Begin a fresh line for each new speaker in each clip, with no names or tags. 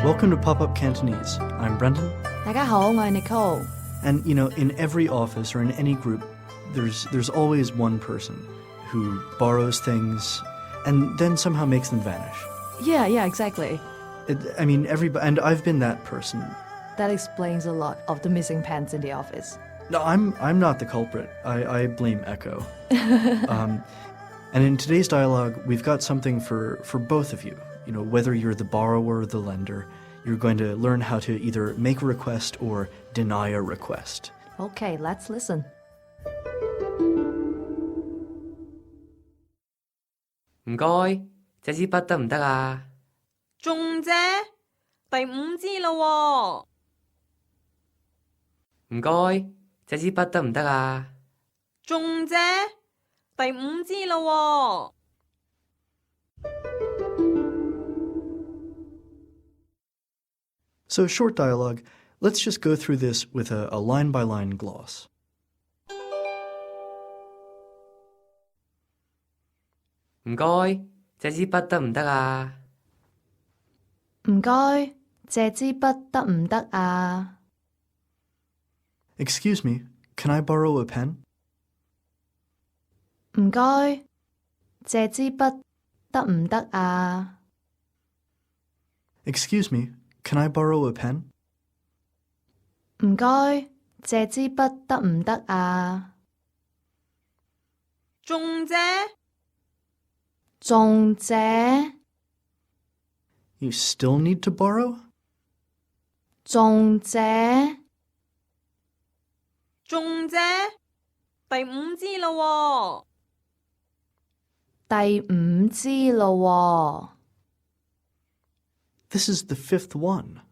Welcome to Popup Cantonese. I'm Brendan.
大家好，我係 Nicole。
And, in every office or in any group, there's always one person who borrows things and then somehow makes them vanish.
Yeah, exactly.
Everybody, and I've been that person.
That explains a lot of the missing pens in the office.
No, I'm not the culprit. I blame Echo. And in today's dialogue, we've got something for both of you. Whether you're the borrower or the lender, you're going to learn how to either make a request or deny a request.
Okay, let's listen.
唔該，這支筆得唔得啊？
仲借？第五支咯喎。
唔該，這支筆得唔得啊？
仲借？第五支咯喎。
So short dialogue, let's just go through this with a line-by-line gloss.
唔該，這支筆得唔得啊？
唔該，借支筆得唔得啊？
Excuse me, can I borrow a pen?
唔該，借支筆得唔得啊？
Excuse me, can I borrow a pen?
唔該，借支筆得唔得啊？
仲借？
仲借？
You still need to borrow?
仲借？
仲借？第五支咯
第五支咯喎。
This is the fifth one.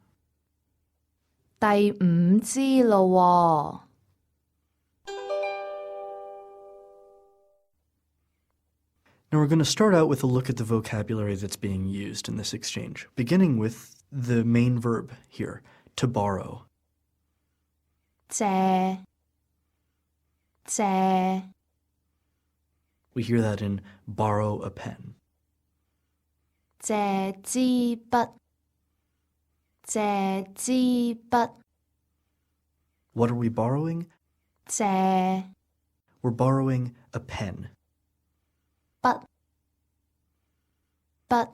第五支咯喎。
Now we're going to start out with a look at the vocabulary that's being used in this exchange, beginning with the main verb here, to borrow.
借。借。
We hear that in borrow a pen.
借支筆。借支筆。
What are we borrowing?
借。
We're borrowing a pen.
筆。筆。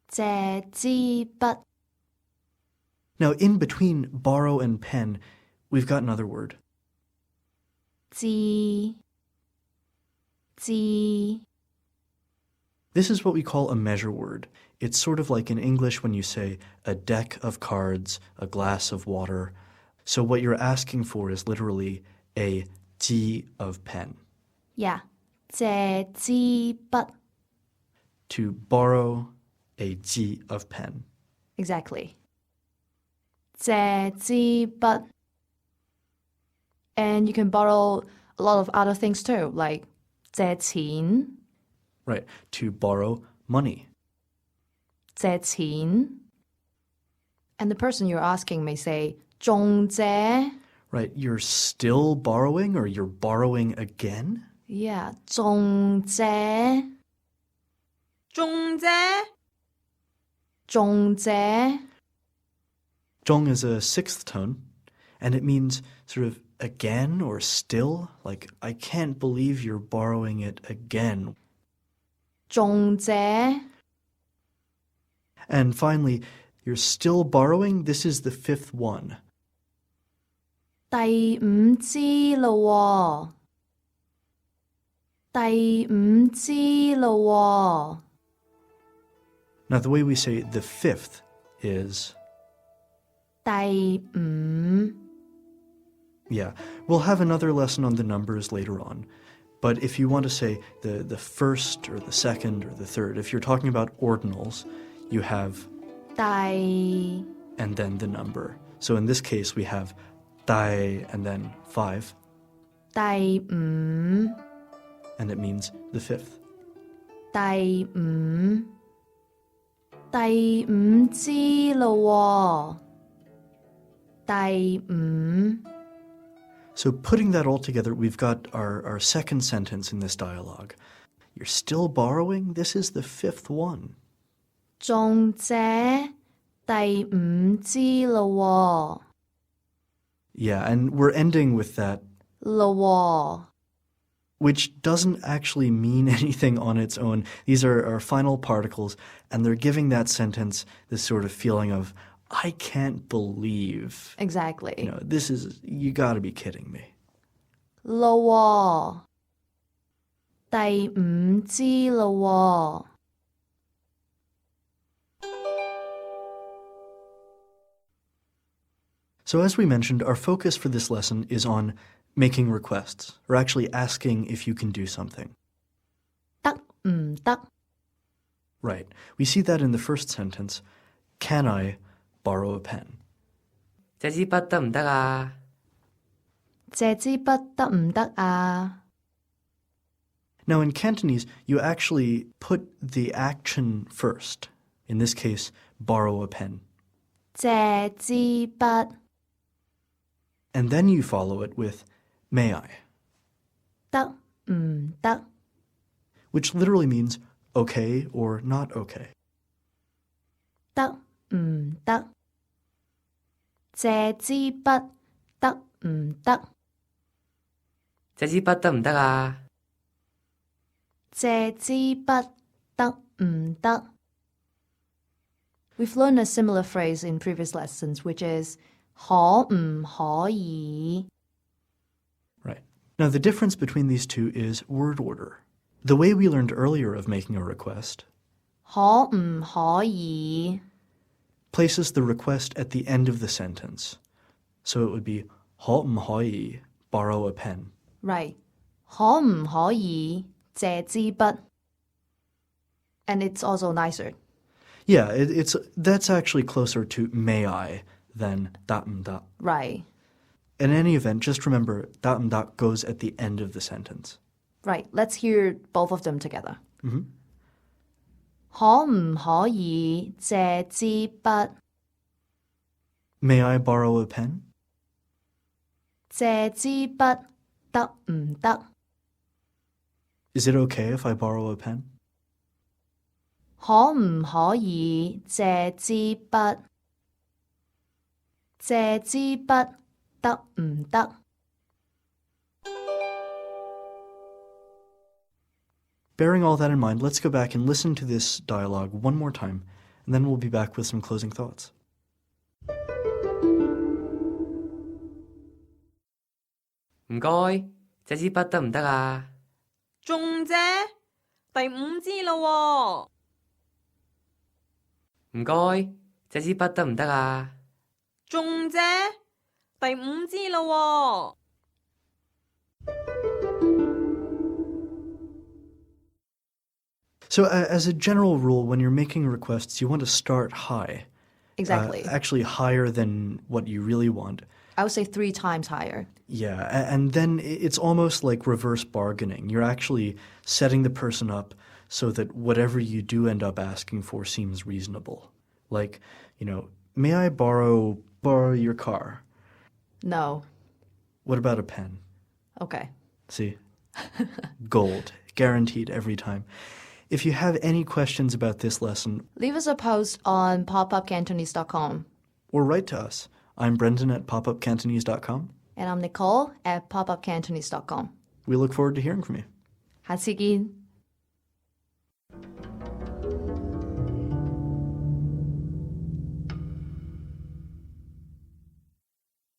借支筆。
Now, in between borrow and pen, we've got another word.
支。支。
This is what we call a measure word. It's sort of like in English when you say a deck of cards, a glass of water. So what you're asking for is literally a ji of pen.
Yeah. 借支筆。
To borrow a ji of pen.
Exactly. 借支筆. And you can borrow a lot of other things too, like 借錢.
Right, to borrow money.
借錢. And the person you're asking may say, 仲借?
Right, you're still borrowing or you're borrowing again?
Yeah, 仲借?
仲借？
仲借?
Zhong is a sixth tone, and it means sort of again or still, like, I can't believe you're borrowing it again.
仲借?
And finally, you're still borrowing, this is the fifth one.
第五支咯喎。第五支咯喎。
Now, the way we say the fifth is,
第五.
yeah, we'll have another lesson on the numbers later on. But if you want to say the first or the second or the third, if you're talking about ordinals, you have
第.
and then the number. So in this case, we have dai and then 5,
第五.
and it means the fifth.
第五. 第五支咯喎。第五.
So putting that all together, we've got our second sentence in this dialogue. You're still borrowing? This is the fifth one.
仲借第五支咯
Yeah, and we're ending with that,
咯
which doesn't actually mean anything on its own. These are our final particles, and they're giving that sentence this sort of feeling of, I can't believe.
Exactly.
This is, you gotta be kidding me.
咯第五支咯
So as we mentioned, our focus for this lesson is on making requests, or actually asking if you can do something.
得唔得
Right. We see that in the first sentence. Can I borrow a pen?
借支筆得唔得啊？
借支筆得唔得啊
Now in Cantonese, you actually put the action first. In this case, borrow a pen.
借支筆
And then you follow it with may I,
得唔得
which literally means okay or not okay.
得唔得借支筆得唔得
借支筆得唔得啊？
借支筆得唔得 We've learned a similar phrase in previous lessons, which is 可唔可以
Right. Now the difference between these two is word order. The way we learned earlier of making a request
可唔可以
places the request at the end of the sentence. So it would be 可唔可以 borrow a pen.
Right. 可唔可以借支筆 And it's also nicer.
Yeah, that's actually closer to may I than da.
Right.
In any event, just remember da goes at the end of the sentence.
Right. Let's hear both of them together. 可唔可以借支筆
May I borrow a pen?
借支筆得唔得
Is it okay if I borrow a pen?
可唔可以借支筆借支筆得唔得
Bearing all that in mind, let's go back and listen to this dialogue one more time, and then we'll be back with some closing thoughts.
唔該，借支筆得唔得啊？
仲借？第五支咯
唔該，借支筆得唔得啊？
仲借？第五支咯
So as a general rule, when you're making requests, you want to start high.
Exactly.
Actually higher than what you really want.
I would say 3 times higher.
Yeah, and then it's almost like reverse bargaining. You're actually setting the person up so that whatever you do end up asking for seems reasonable. Like, may I borrow your car?
No.
What about a pen?
Okay.
See? Gold. Guaranteed every time. If you have any questions about this lesson,
Leave us a post on popupcantonese.com.
or write to us. I'm Brendan at popupcantonese.com.
And I'm Nicole at popupcantonese.com.
We look forward to hearing from you.
下次見